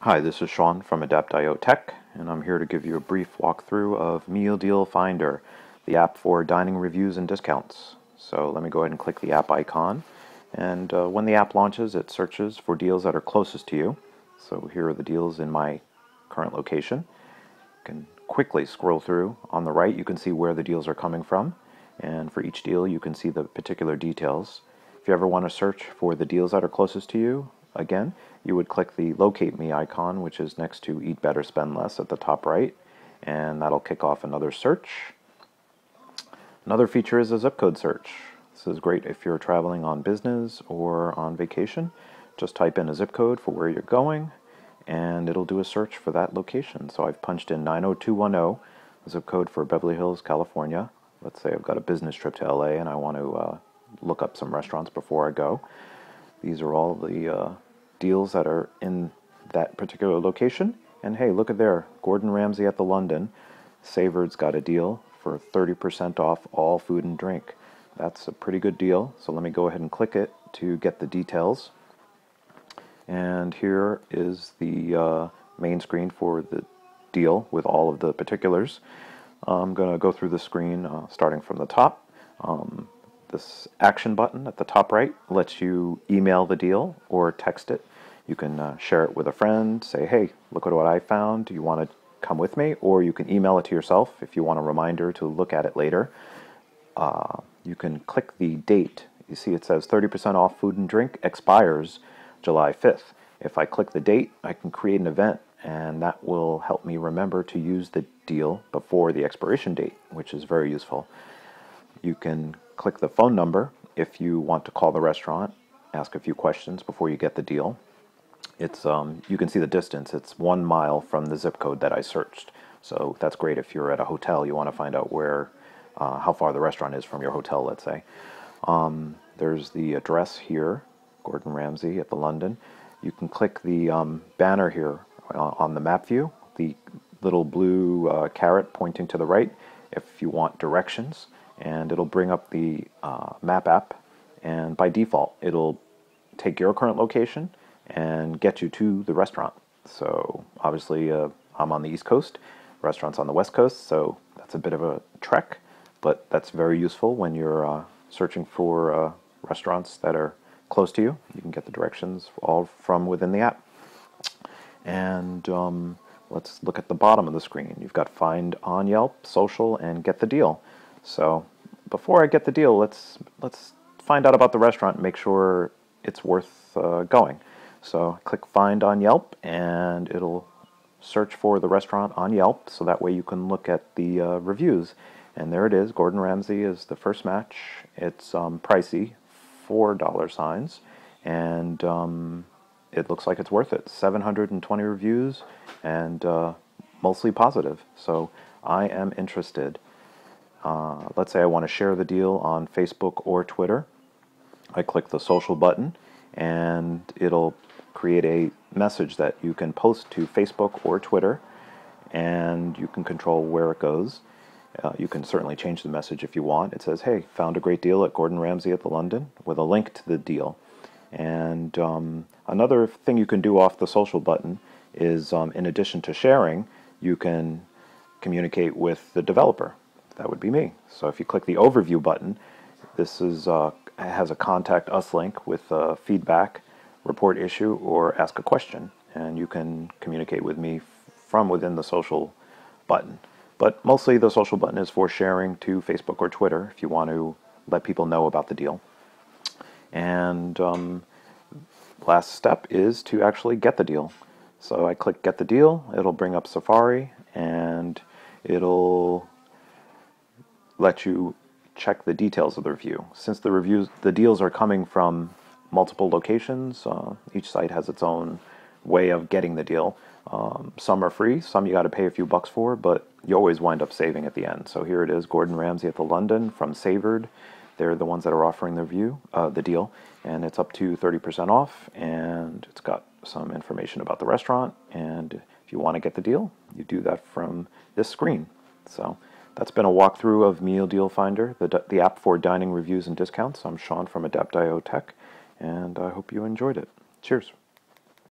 Hi, this is Sean from Adapt.io Tech, and I'm here to give you a brief walkthrough of MealDealFinder, the app for dining reviews and discounts. So let me go ahead and click the app icon, and when the app launches, it searches for deals that are closest to you. So here are the deals in my current location. You can quickly scroll through. On the right, you can see where the deals are coming from, and for each deal, you can see the particular details. If you ever want to search for the deals that are closest to you, again, you would click the Locate Me icon, which is next to Eat Better, Spend Less at the top right, and that'll kick off another search. Another feature is a zip code search. This is great if you're traveling on business or on vacation. Just type in a zip code for where you're going, and it'll do a search for that location. So I've punched in 90210, a zip code for Beverly Hills, California. Let's say I've got a business trip to LA and I want to look up some restaurants before I go. These are all the deals that are in that particular location. And hey, look at there, Gordon Ramsay at the London. Savored's got a deal for 30% off all food and drink. That's a pretty good deal. So let me go ahead and click it to get the details. And here is the main screen for the deal with all of the particulars. I'm going to go through the screen starting from the top. This action button at the top right lets you email the deal or text it. You can share it with a friend, say, hey, look at what I found. Do you want to come with me? Or you can email it to yourself if you want a reminder to look at it later. You can click the date. You see it says 30% off food and drink expires July 5th. If I click the date, I can create an event, and that will help me remember to use the deal before the expiration date, which is very useful. You can click the phone number if you want to call the restaurant, ask a few questions before you get the deal. It's you can see the distance. It's 1 mile from the zip code that I searched. So that's great if you're at a hotel, you want to find out where, how far the restaurant is from your hotel, let's say. There's the address here, Gordon Ramsay at the London. You can click the banner here on the map view, the little blue carrot pointing to the right if you want directions. And it'll bring up the map app, and by default it'll take your current location and get you to the restaurant. So obviously I'm on the East Coast, restaurant's on the West Coast, so that's a bit of a trek, but that's very useful when you're searching for restaurants that are close to you. You can get the directions all from within the app. And let's look at the bottom of the screen. You've got Find on Yelp, Social, and Get the Deal. So before I get the deal, let's find out about the restaurant and make sure it's worth going. So click Find on Yelp, and it'll search for the restaurant on Yelp, so that way you can look at the reviews. And there it is. Gordon Ramsay is the first match. It's pricey, $4, and it looks like it's worth it. 720 reviews, and mostly positive. So I am interested. Let's say I want to share the deal on Facebook or Twitter. I click the social button, and it'll create a message that you can post to Facebook or Twitter, and you can control where it goes. You can certainly change the message if you want. It says, hey, found a great deal at Gordon Ramsay at the London, with a link to the deal. And another thing you can do off the social button is, in addition to sharing, you can communicate with the developer. That would be me. So if you click the overview button, this is has a contact us link with feedback, report issue, or ask a question. And you can communicate with me from within the social button. But mostly the social button is for sharing to Facebook or Twitter if you want to let people know about the deal. And last step is to actually get the deal. So I click Get the Deal. It'll bring up Safari, and it'll let you check the details of the review. Since the deals are coming from multiple locations, each site has its own way of getting the deal. Some are free, some you got to pay a few bucks for, but you always wind up saving at the end. So here it is, Gordon Ramsay at the London from Savored. They're the ones that are offering the deal, and it's up to 30% off, and it's got some information about the restaurant, and if you want to get the deal, you do that from this screen. So that's been a walkthrough of MealDealFinder, the app for dining reviews and discounts. I'm Sean from Adapt.io Tech, and I hope you enjoyed it. Cheers.